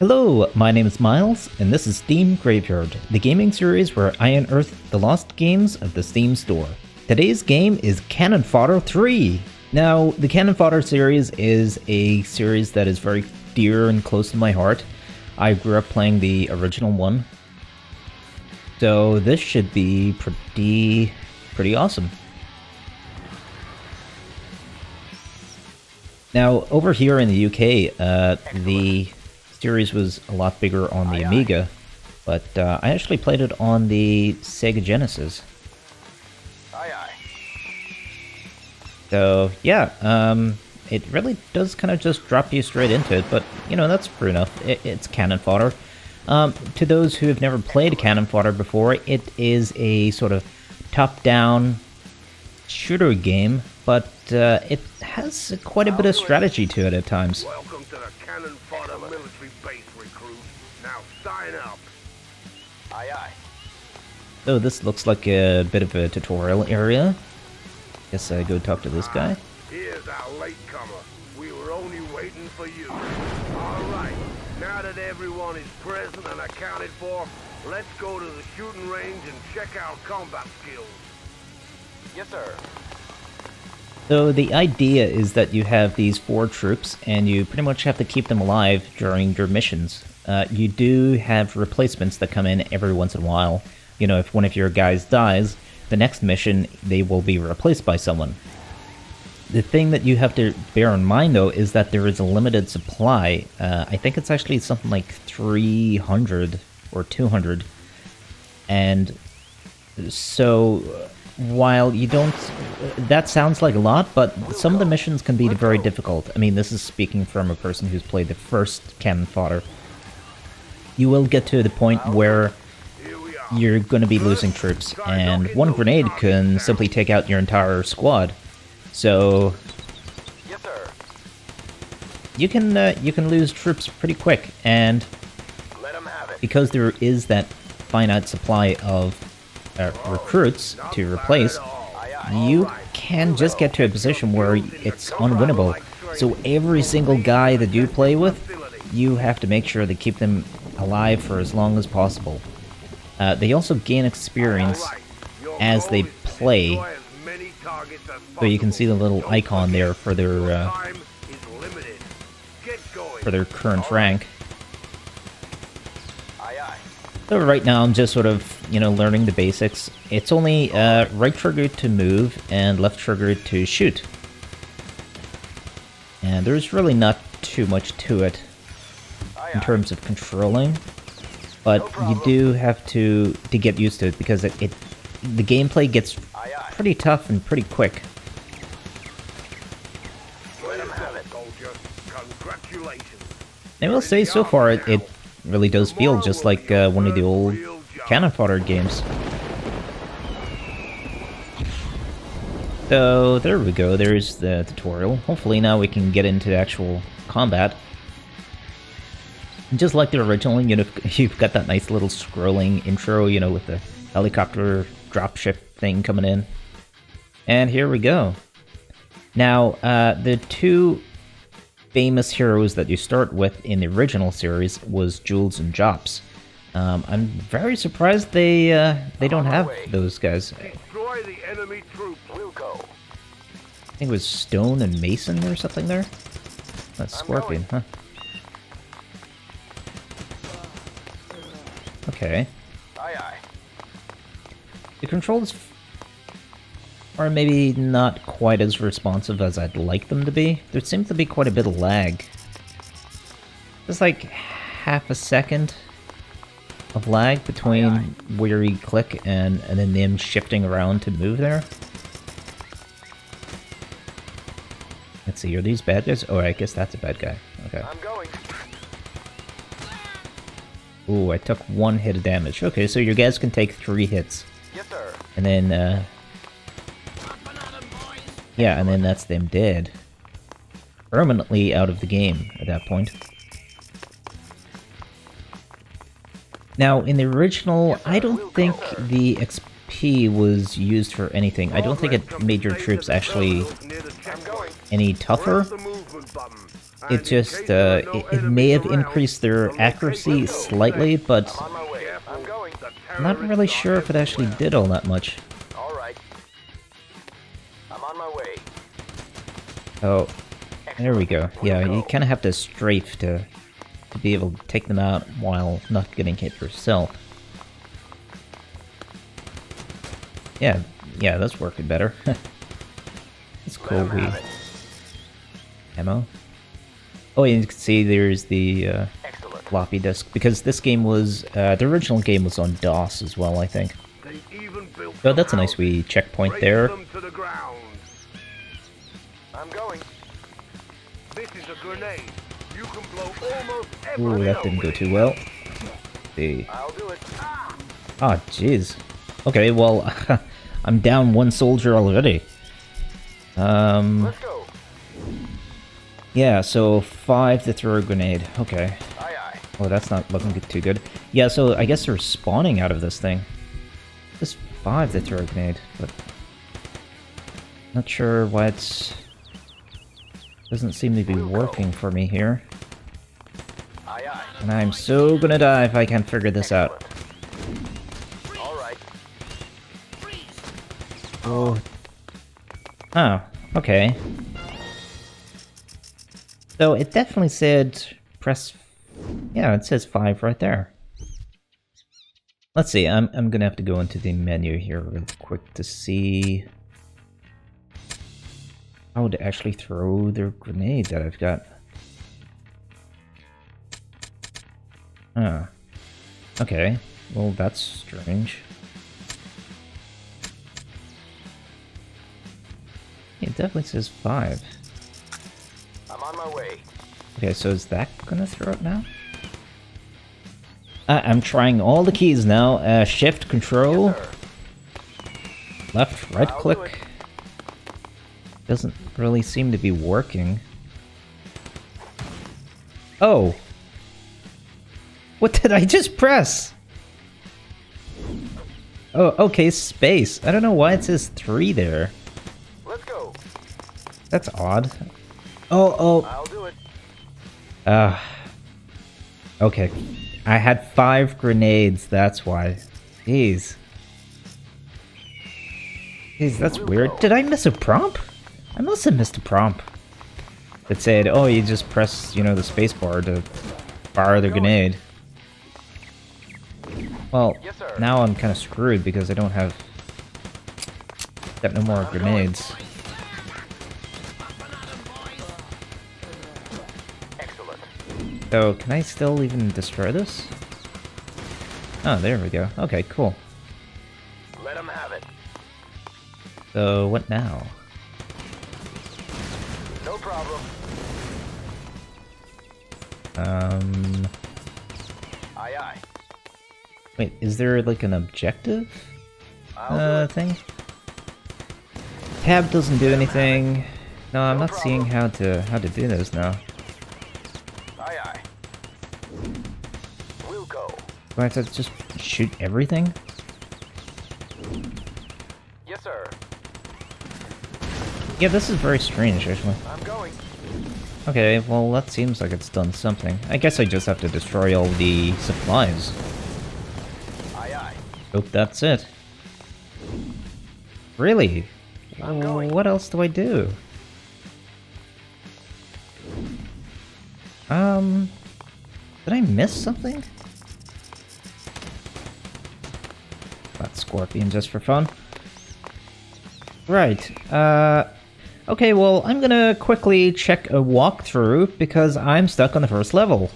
Hello, my name is Miles, and this is Steam Graveyard, the gaming series where I unearth the lost games of the Steam store. Today's game is Cannon Fodder 3! Now, the Cannon Fodder series is a series that is very dear and close to my heart. I grew up playing the original one, so this should be pretty awesome. Now, over here in the UK, the series was a lot bigger on the Amiga, but I actually played it on the Sega Genesis. So yeah, it really does kind of just drop you straight into it, but you know, that's fair enough. It's Cannon Fodder. To those who have never played Cannon Fodder before, it is a sort of top-down shooter game, but it has quite a bit of strategy to it at times. Welcome to the Cannon Fodder military base, recruit. Now sign up. Aye, aye. So this looks like a bit of a tutorial area. Guess I go talk to this guy. Here's our latecomer. We were only waiting for you. All right. Now that everyone is present and accounted for, let's go to the shooting range and check out combat skills. Yes, sir. So the idea is that you have these 4 troops, and you pretty much have to keep them alive during your missions. You do have replacements that come in every once in a while. You know, if one of your guys dies, the next mission, they will be replaced by someone. The thing that you have to bear in mind, though, is that there is a limited supply. I think it's actually something like 300 or 200. And so, while you don't... That sounds like a lot, but some of the missions can be very difficult. I mean, this is speaking from a person who's played the first Cannon Fodder. You will get to the point where you're going to be losing troops, and one grenade can simply take out your entire squad. So Yes, sir. you can lose troops pretty quick, and Let 'em have it. because there is that finite supply of recruits to replace, you can just get to a position where it's unwinnable. So every single guy that you play with, you have to make sure to keep them alive for as long as possible. They also gain experience as they play, so you can see the little icon there for their current rank. So right now I'm just sort of, you know, learning the basics. It's only right trigger to move and left trigger to shoot. And there's really not too much to it in terms of controlling, but you do have to get used to it, because the gameplay gets pretty tough and pretty quick. I will say, so far, it really does feel just like one of the old Cannon Fodder games. So, there we go, there's the tutorial. Hopefully now we can get into actual combat. Just like the original, you know, you've got that nice little scrolling intro, you know, with the helicopter dropship thing coming in. And here we go. Now, the 2 famous heroes that you start with in the original series was Jules and Jops. I'm very surprised they don't have those guys. Destroy the enemy troops. We'll go. I think it was Stone and Mason or something there. That's Scorpion, huh? Okay. Aye, aye. The controls are maybe not quite as responsive as I'd like them to be. There seems to be quite a bit of lag. There's like half a second of lag between where you click and then them shifting around to move there. Let's see, are these bad guys? Oh, I guess that's a bad guy. Okay. I'm going. Ooh, I took 1 hit of damage. Okay, so your guys can take 3 hits. Yes, sir. And then, yeah, and then that's them dead. Permanently out of the game at that point. Now, in the original, I don't think the XP was used for anything. I don't think it made your troops actually any tougher. it just, it may have increased their accuracy slightly, but I'm on my way. I'm going. I'm not really sure if it actually did all that much. All right. I'm on my way. Oh, there we go. Yeah, you kind of have to strafe to be able to take them out while not getting hit yourself. Yeah, that's working better. It's cool. Ammo. Oh, and you can see there's the floppy disk, because this game was, the original game was on DOS as well, I think. So that's a nice wee checkpoint there. I'm going. This is a grenade. You can blow almost Ooh, that didn't go too well. See. I'll do it. Ah, jeez. Okay, well, I'm down one soldier already. Let's go. Yeah, so 5 to throw a grenade. Okay. Aye, aye. Oh, that's not looking too good. Yeah, so I guess they're spawning out of this thing. Just 5 to throw a grenade, but not sure why it's doesn't seem to be working for me here. Aye, aye. And I'm so gonna die if I can't figure this out. All right. Oh. Oh, okay. So it definitely said press... Yeah, it says 5 right there. Let's see, I'm gonna have to go into the menu here real quick to see how to actually throw the grenade that I've got. Ah. Okay, well that's strange. It definitely says 5. I'm on my way. Okay, so is that gonna throw it now? I'm trying all the keys now. Shift, Control, Yes, left, right I'll do click. Doesn't really seem to be working. Oh! What did I just press? Oh, okay, space. I don't know why it says 3 there. Let's go. That's odd. Oh. I'll do it. Okay. I had 5 grenades, that's why. Jeez. Jeez, that's weird. Did I miss a prompt? I must have missed a prompt. That said, oh, you just press, you know, the spacebar to fire the grenade. Well, Yes, sir. now I'm kind of screwed because I don't have... got no more grenades. Excellent. So, can I still even destroy this? Oh, there we go. Okay, cool. Let him have it. So, what now? No problem. Aye, aye. Wait, is there like an objective I'll do it. thing? Tab doesn't do anything. No, I'm No not seeing how to do this now. Aye, aye. We'll go. Do I have to just shoot everything? Yes, sir. Yeah, this is very strange, actually. I'm going. Okay, well, that seems like it's done something. I guess I just have to destroy all the supplies. Aye, aye. Hope that's it. Really? I'm going. What else do I do? Did I miss something? That scorpion just for fun. Right, okay, well, I'm gonna quickly check a walkthrough because I'm stuck on the first level.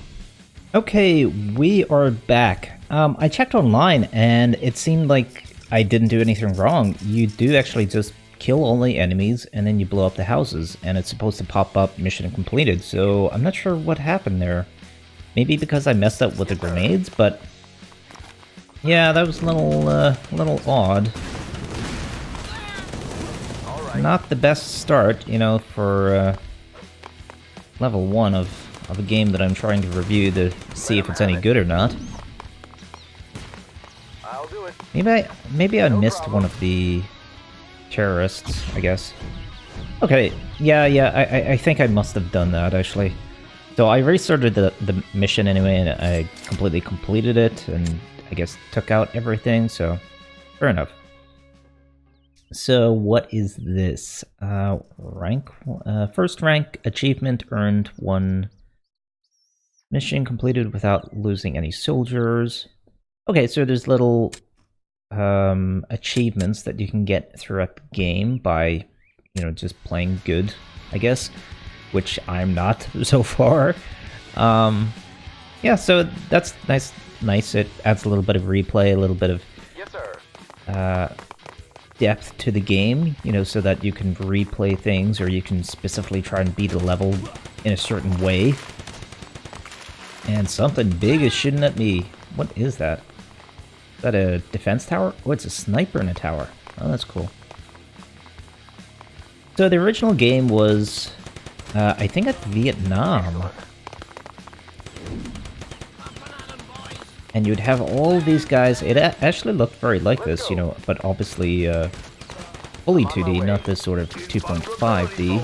Okay, we are back. I checked online and it seemed like I didn't do anything wrong. You do actually just kill all the enemies and then you blow up the houses and it's supposed to pop up mission completed, so I'm not sure what happened there. Maybe because I messed up with the grenades, but yeah, that was a little odd. All right. Not the best start, you know, for level 1 of a game that I'm trying to review to see if it's any good or not. I'll do it. Maybe I No missed problem. one of the terrorists, I guess. Okay, yeah, I think I must have done that, actually. So I restarted the mission anyway, and I completely completed it, and I guess took out everything, so fair enough. So what is this? Rank? First rank achievement earned 1 mission completed without losing any soldiers. Okay, so there's little achievements that you can get throughout the game by, you know, just playing good, I guess, which I'm not so far. Yeah, so that's nice. It adds a little bit of replay, a little bit of Yes, sir. Depth to the game, you know, so that you can replay things, or you can specifically try and beat a level in a certain way. And something big is shooting at me. What is that? Is that a defense tower? Oh, it's a sniper in a tower. Oh, that's cool. So the original game was, I think, at Vietnam. And you'd have all these guys. It actually looked very like this, you know, but obviously fully 2D, not this sort of 2.5D. You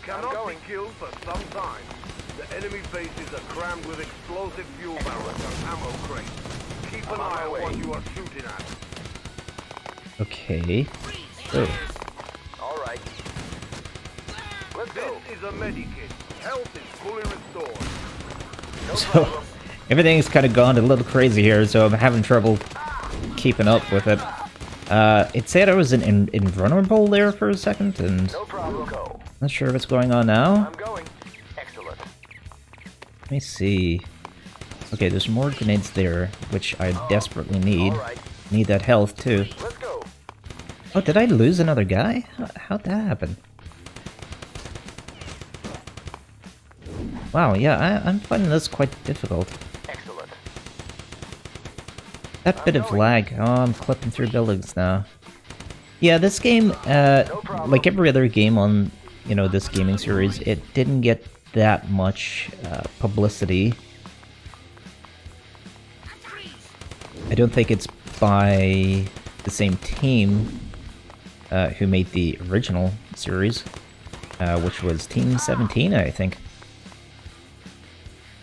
cannot be killed for some time. The enemy bases are crammed with explosive fuel barrels and ammo crates. Keep an eye on what you are shooting at. Okay. Oh. All right. Let's go. This is a medikit. Health is fully restored. No So, problem. everything's kind of gone a little crazy here, so I'm having trouble keeping up with it. It said I was invulnerable there for a second, and No problem. Go. not sure what's going on now. I'm going. Excellent. Let me see. Okay, there's more grenades there, which I desperately need. All right. Need that health, too. Let's go. Oh, did I lose another guy? How'd that happen? Wow, yeah, I'm finding this quite difficult. Excellent. That bit of lag. Oh, I'm clipping through buildings now. Yeah, this game, like every other game on, you know, this gaming series, it didn't get that much publicity. I don't think it's by the same team who made the original series, which was Team 17, I think.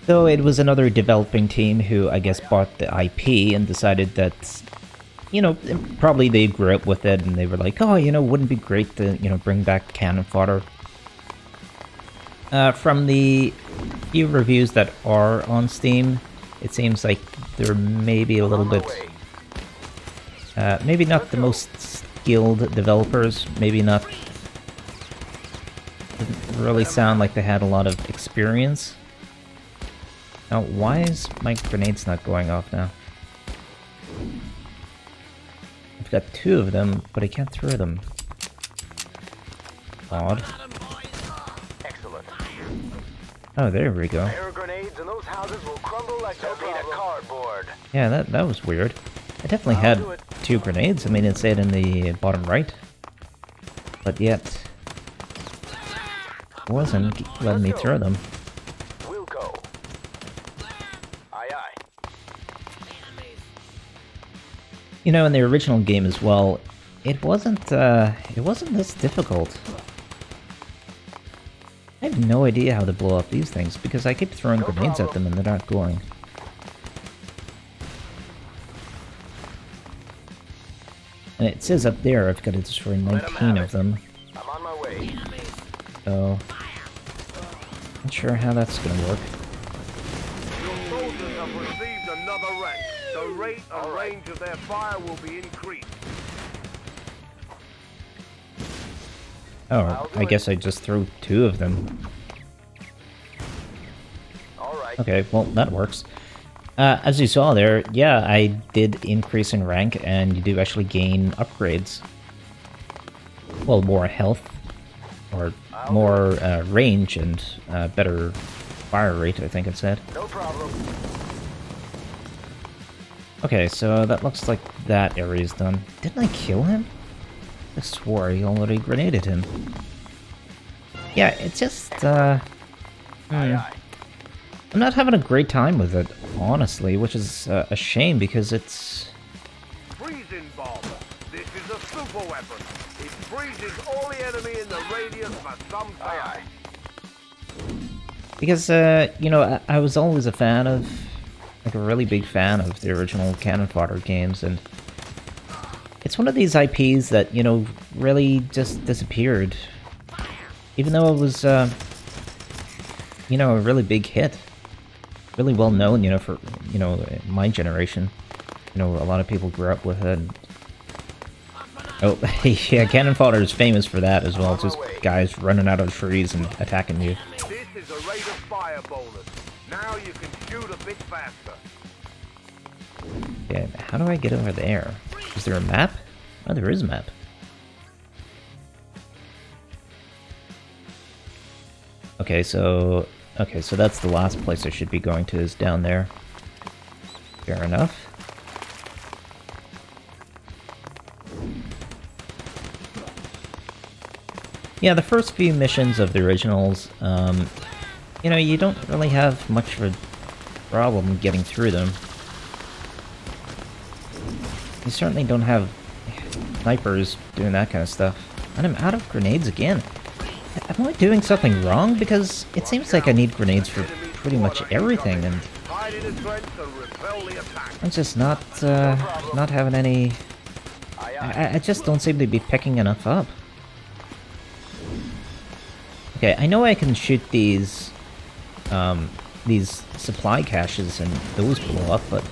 So it was another developing team who, I guess, bought the IP and decided that, you know, probably they grew up with it and they were like, oh, you know, wouldn't it be great to, you know, bring back Cannon Fodder. From the few reviews that are on Steam, it seems like they're maybe a little bit, maybe not the most skilled developers, maybe not, doesn't really sound like they had a lot of experience. Now, why is my grenades not going off now? I've got 2 of them, but I can't throw them. Odd. Excellent. Oh, there we go. Air grenades and those houses will crumble like no cardboard. Yeah, that was weird. I definitely had 2 grenades. I mean, it said in the bottom right. But yet, it wasn't letting me throw them. We'll go. Aye, aye. You know, in the original game as well, it wasn't this difficult. I have no idea how to blow up these things, because I keep throwing grenades at them and they're not going. And it says up there I've got to destroy 19 of them. I'm on my way. So, not sure how that's gonna work. Your soldiers have received another rank. The rate and range of their fire will be increased. Oh, I guess I just threw 2 of them. Alright. Okay, well, that works. As you saw there, yeah, I did increase in rank, and you do actually gain upgrades. Well, more health, or more range, and better fire rate, I think it said. No problem. Okay, so that looks like that area is done. Didn't I kill him? I swore I already grenaded him. Yeah, it's just, I'm not having a great time with it, honestly, which is a shame because it's... Freezing bomb. This is a super weapon. It freezes all the enemy in the radius for some time. Because, you know, I was always a fan of, like a really big fan of the original Cannon Fodder games, and it's one of these IPs that, you know, really just disappeared. Even though it was, you know, a really big hit. Really well known, you know, for, you know, my generation. You know, a lot of people grew up with it. And... Oh, yeah, Cannon Fodder is famous for that as well. Just guys running out of trees and attacking you. This is a rate of fire bonus. Now you can shoot a bit faster. Yeah, how do I get over there? Is there a map? Oh, there is a map. Okay, so that's the last place I should be going to, is down there. Fair enough. Yeah, the first few missions of the originals, you know, you don't really have much of a problem getting through them. You certainly don't have snipers doing that kind of stuff. And I'm out of grenades again. Am I doing something wrong? Because it seems like I need grenades for pretty much everything, and I'm just not having any... I just don't seem to be picking enough up. Okay, I know I can shoot these supply caches and those blow up, but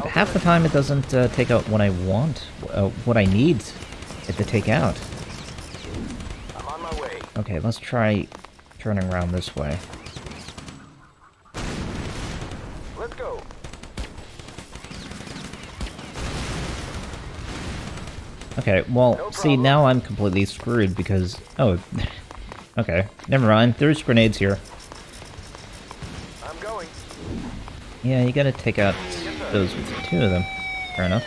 half the time it doesn't take out what I want, what I need it to take out. I'm on my way. Okay, let's try turning around this way. Let's go. Okay, well, No see, problem. now I'm completely screwed because... Oh, okay, never mind. There's grenades here. I'm going. Yeah, you gotta take out those with two of them. Fair enough.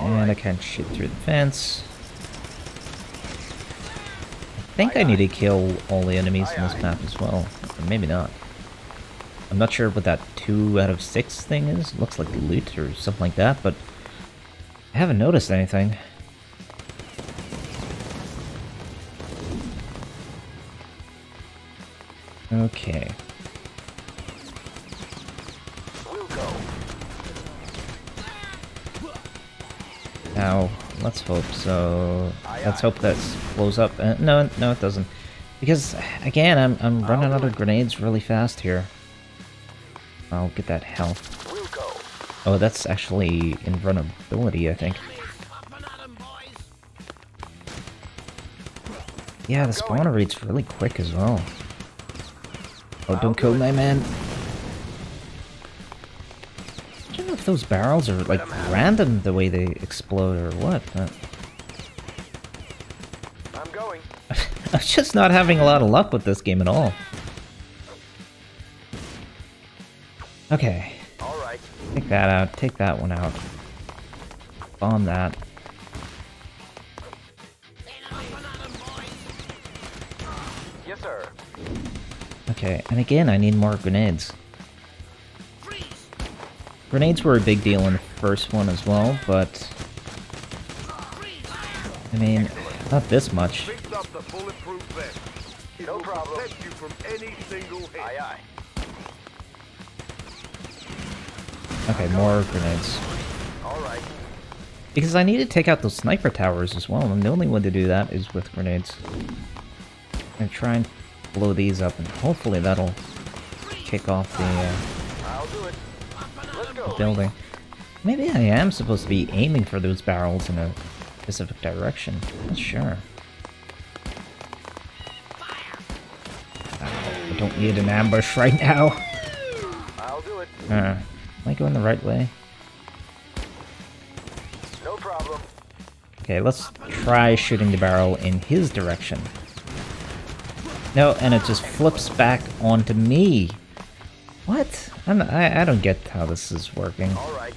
And I can't shoot through the fence. I think I need to kill all the enemies in this map as well. Or maybe not. I'm not sure what that 2 out of 6 thing is. Looks like loot or something like that, but I haven't noticed anything. Okay. We'll go. Now, let's hope so. Let's hope that blows up. No, it doesn't. Because, again, I'm running out of grenades really fast here. I'll get that health. We'll go. Oh, that's actually invulnerability, I think. Yeah, the spawner rate's really quick as well. Oh, don't kill my man. I don't know if those barrels are, like, random the way they explode or what. I'm going. I'm just not having a lot of luck with this game at all. Okay. All right. Take that out. Take that one out. Bomb that. Yes, sir. Okay, and again, I need more grenades. Grenades were a big deal in the first one as well, but... I mean, not this much. Picked up the bulletproof vest. It No will problem. protect you from any single hit. Aye, aye. Okay, more grenades. All right. Because I need to take out those sniper towers as well, and the only way to do that is with grenades. And try and blow these up, and hopefully that'll kick off the I'll do it. Let's go. building. Maybe I am supposed to be aiming for those barrels in a specific direction. Not sure. I don't need an ambush right now. I'll do it. Am I going the right way? No problem. Okay, let's try shooting the barrel in his direction. No, and it just flips back onto me. What? I don't get how this is working. All right.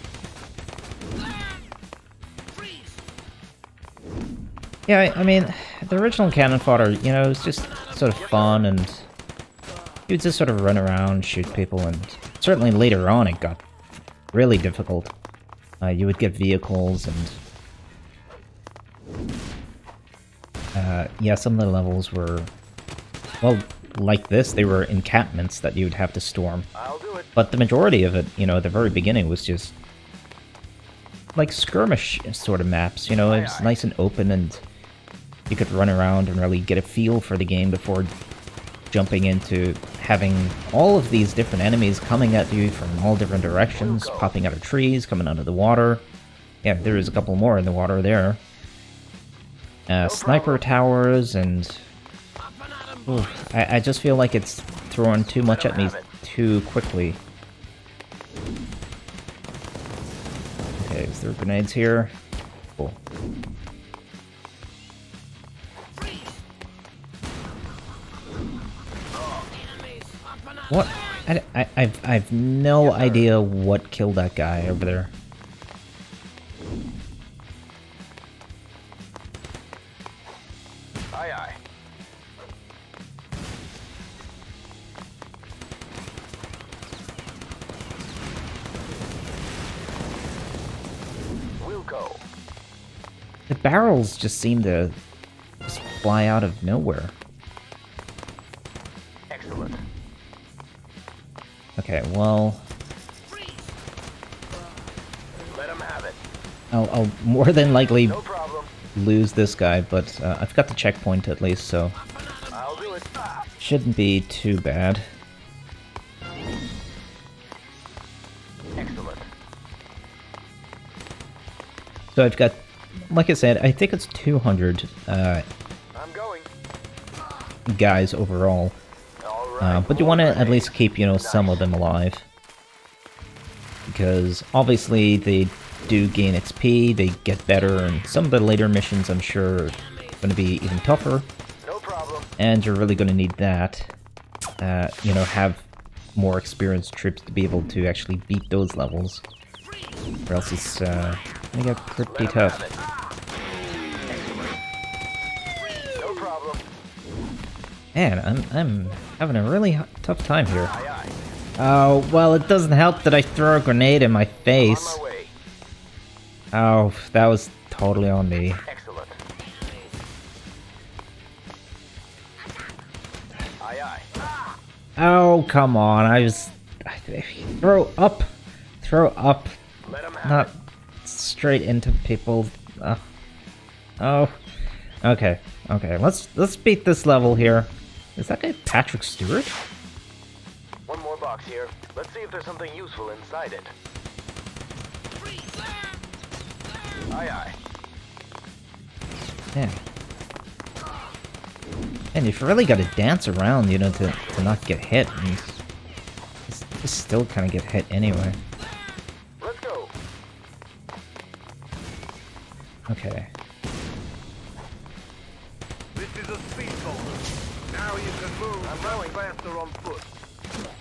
Yeah, I mean, the original Cannon Fodder, you know, it was just sort of fun, and you would just sort of run around, shoot people, and certainly later on it got really difficult. You would get vehicles, and yeah, some of the levels were well, like this, they were encampments that you would have to storm. I'll do it. But the majority of it, you know, at the very beginning was just like skirmish sort of maps, you know, it was nice and open and you could run around and really get a feel for the game before jumping into having all of these different enemies coming at you from all different directions, popping out of trees, coming out of the water. Yeah, there is a couple more in the water there. Sniper towers and... Ooh, I just feel like it's throwing too much at me too quickly. Okay, is there grenades here? Cool. What? I've no idea what killed that guy over there. Aye, aye. We'll go. The barrels just seem to just fly out of nowhere. Excellent. Okay, well... Let him have it. I'll more than likely No problem. lose this guy, but I've got the checkpoint at least, so I'll do it. shouldn't be too bad. Excellent. So I've got, like I said, I think it's 200 I'm going. guys overall. All right. But you want to at least keep, you know, some of them alive. Because obviously they do gain XP, they get better, and some of the later missions I'm sure are going to be even tougher. No problem. And you're really going to need that. You know, have more experienced troops to be able to actually beat those levels. Or else it's going to get pretty tough. No problem. Man, I'm having a really tough time here. Aye, aye. Oh, well, it doesn't help that I throw a grenade in my face. On my way. Oh, that was totally on me. Excellent. Aye, aye. Oh, come on, Throw up! Throw up! Let him have Not it. straight into people. Oh. Okay, okay, let's beat this level here. Is that guy Patrick Stewart? One more box here. Let's see if there's something useful inside it. Aye, aye. Man. And you've really got to dance around, you know, to not get hit. And you still kind of get hit anyway. Let's go. Okay. This is a speed boulder. Now you can move much faster on foot.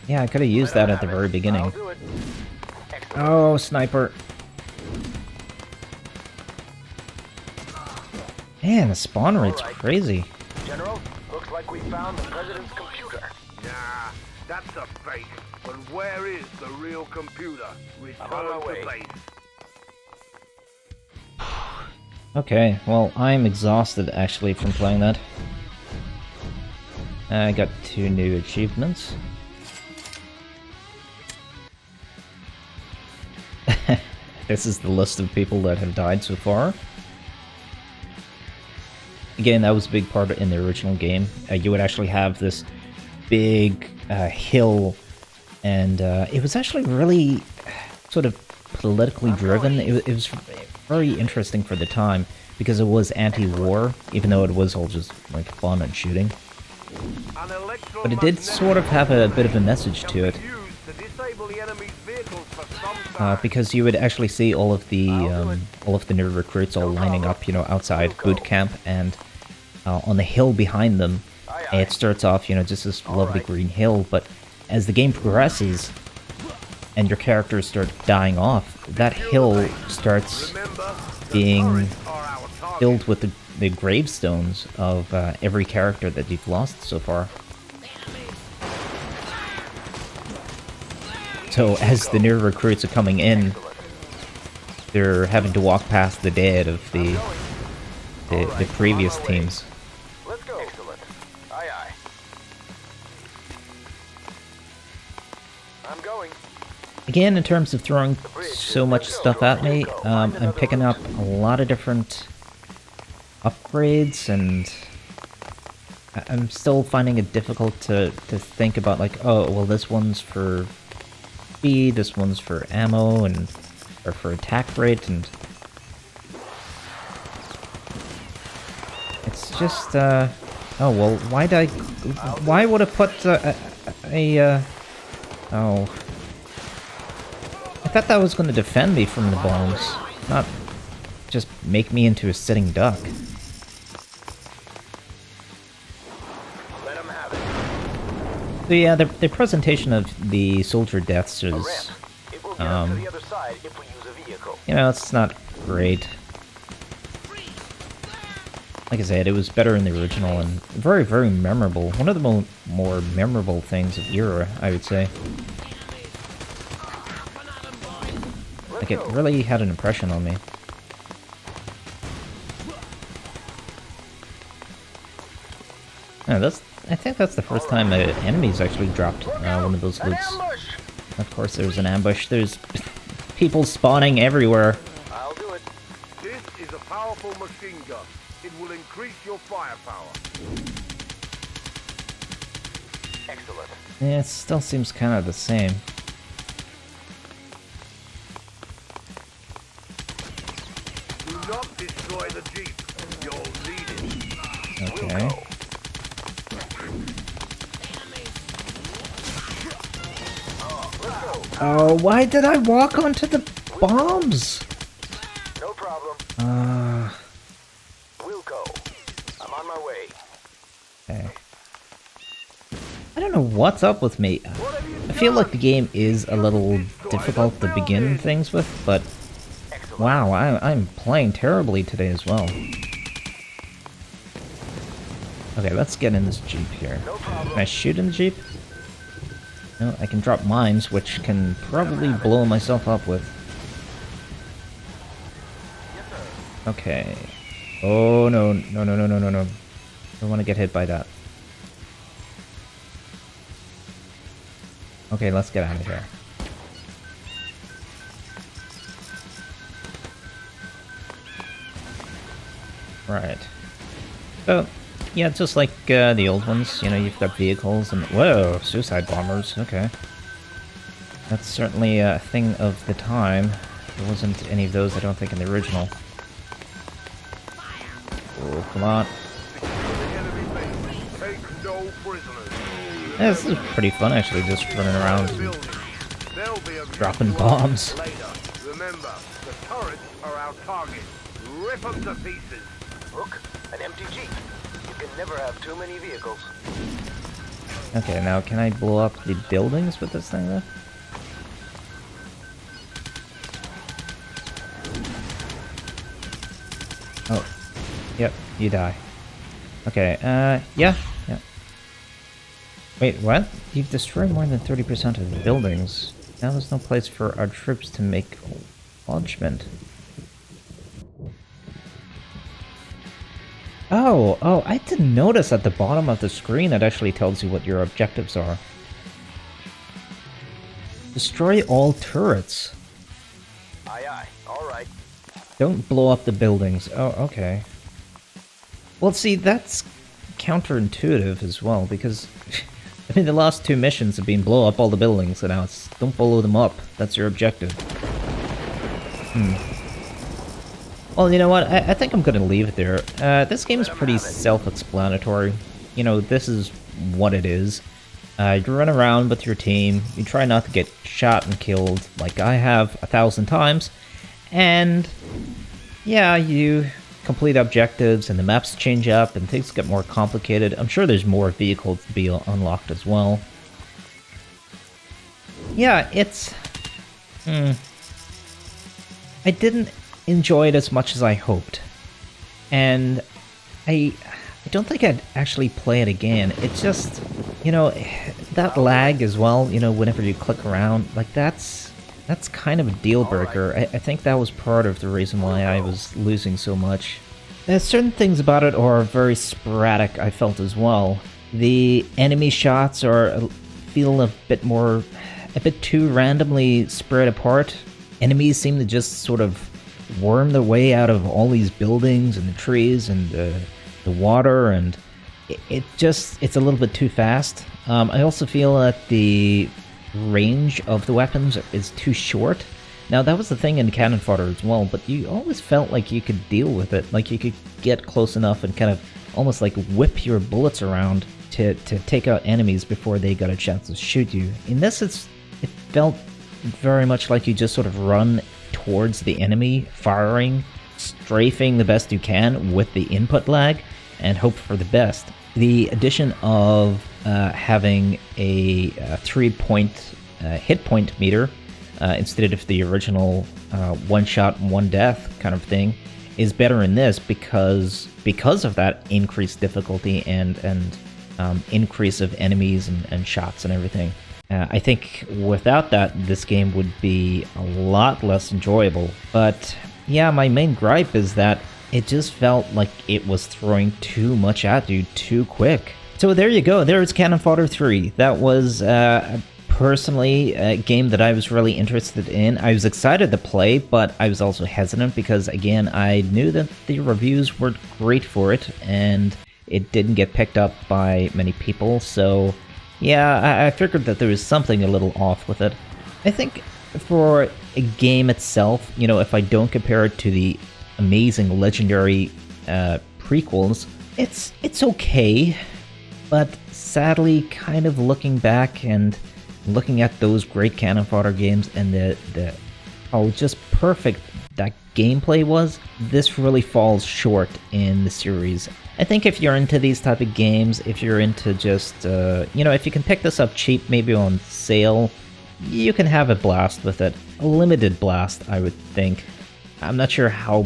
Yeah, I could have used that at the very I'll beginning. do it. Excellent. Oh, sniper. Man, the spawn rate's crazy. General, looks like we found the president's computer. Nah, that's a fake. But where is the real computer? I'm on my Return way. to base. Okay, well, I'm exhausted actually from playing that. I got 2 new achievements. This is the list of people that have died so far. Again, that was a big part in the original game. You would actually have this big hill, and it was actually really sort of politically driven. It was very interesting for the time, because it was anti-war, even though it was all just like fun and shooting. But it did sort of have a bit of a message to it. Because you would actually see all of the new recruits all lining up, you know, outside boot camp, and on the hill behind them, it starts off, you know, just this lovely green hill. But as the game progresses and your characters start dying off, that hill starts being filled with the gravestones of every character that you've lost so far. So as the new recruits are coming in, they're having to walk past the dead of the previous teams. Let's go. Excellent. Aye, aye. Again, in terms of throwing so much stuff at me, I'm picking up a lot of different upgrades, and I'm still finding it difficult to think about, like, oh, well, this one's for speed, this one's for ammo, and or for attack rate, and it's just, oh, well, why would I put oh. I thought that was going to defend me from the bombs, not just make me into a sitting duck. Let 'em have it. So yeah, the presentation of the soldier deaths is, It will get us to the other side if we use a vehicle. you know, it's not great. Like I said, it was better in the original and very, very memorable. One of the more memorable things of era, I would say. Like, it really had an impression on me. Yeah, I think that's the first time an enemy's actually dropped one of those loots. Of course, there's an ambush. There's people spawning everywhere. I'll do it. This is a powerful machine gun. It will increase your firepower. Excellent. Yeah, it still seems kind of the same. Do not destroy the Jeep. You'll need it. Okay. Oh, why did I walk onto the bombs? No problem. We'll go. I'm on my way. Okay. I don't know what's up with me. I feel like the game is a little difficult to begin things with, but wow, I'm playing terribly today as well. Okay, let's get in this Jeep here. Can I shoot in the Jeep? No, I can drop mines, which can probably blow myself up with. Okay. Oh, no. No, no, no, no, no, no. Don't want to get hit by that. Okay, let's get out of here. Right. So, yeah, just like the old ones, you know, you've got vehicles and... Whoa, suicide bombers, okay. That's certainly a thing of the time. There wasn't any of those, I don't think, in the original. Oh, come on. Yeah, this is pretty fun, actually, just running around and dropping bombs. Remember, the turrets are our target. Rip them to pieces. Look, an empty Jeep. You can never have too many vehicles. Okay, now can I blow up the buildings with this thing, though? Oh. Yep, you die. Okay, yeah. Wait, what? You've destroyed more than 30% of the buildings. Now there's no place for our troops to make lodgement. Oh, I didn't notice at the bottom of the screen it actually tells you what your objectives are. Destroy all turrets. Aye, aye. All right. Don't blow up the buildings. Oh, okay. Well, see, that's counterintuitive as well, because... I mean, the last two missions have been blow up all the buildings, and now it's don't blow them up. That's your objective. Well, you know what? I think I'm going to leave it there. This game is pretty self-explanatory. You know, this is what it is. You run around with your team. You try not to get shot and killed, like I have 1,000 times. And, yeah, you complete objectives, and the maps change up, and things get more complicated. I'm sure there's more vehicles to be unlocked as well. Yeah, it's... I didn't enjoy it as much as I hoped. And I don't think I'd actually play it again. It's just, you know, that lag as well, you know, whenever you click around, like that's kind of a deal breaker. I think that was part of the reason why I was losing so much. Certain things about it are very sporadic, I felt as well. The enemy shots feel a bit more a bit too randomly spread apart. Enemies seem to just sort of worm their way out of all these buildings and the trees and the water, and it's a little bit too fast. I also feel that the range of the weapons is too short. Now, that was the thing in Cannon Fodder as well, but you always felt like you could deal with it, like you could get close enough and kind of almost like whip your bullets around to take out enemies before they got a chance to shoot you. In this, it felt very much like you just sort of run towards the enemy, firing, strafing the best you can with the input lag, and hope for the best. The addition of having a 3-point hit point meter instead of the original one shot, one death kind of thing is better in this because of that increased difficulty and increase of enemies and shots and everything. I think without that, this game would be a lot less enjoyable. But yeah, my main gripe is that it just felt like it was throwing too much at you too quick. So there you go, there's Cannon Fodder 3. That was personally a game that I was really interested in. I was excited to play, but I was also hesitant because, again, I knew that the reviews weren't great for it, and it didn't get picked up by many people, so yeah, I figured that there was something a little off with it. I think for a game itself, you know, if I don't compare it to the amazing legendary prequels, it's okay, but sadly, kind of looking back and looking at those great Cannon Fodder games and the how just perfect that gameplay was, this really falls short in the series. I think if you're into these type of games, if you're into just, you know, if you can pick this up cheap, maybe on sale, you can have a blast with it. A limited blast, I would think. I'm not sure how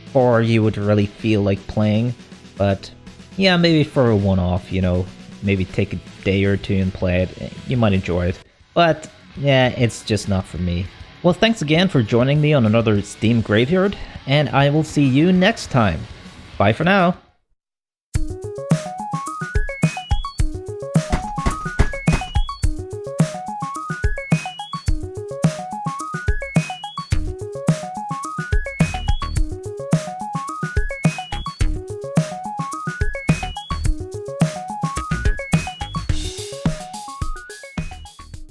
far you would really feel like playing, but yeah, maybe for a one-off, you know, maybe take a day or two and play it. You might enjoy it. But yeah, it's just not for me. Well, thanks again for joining me on another Steam Graveyard, and I will see you next time. Bye for now.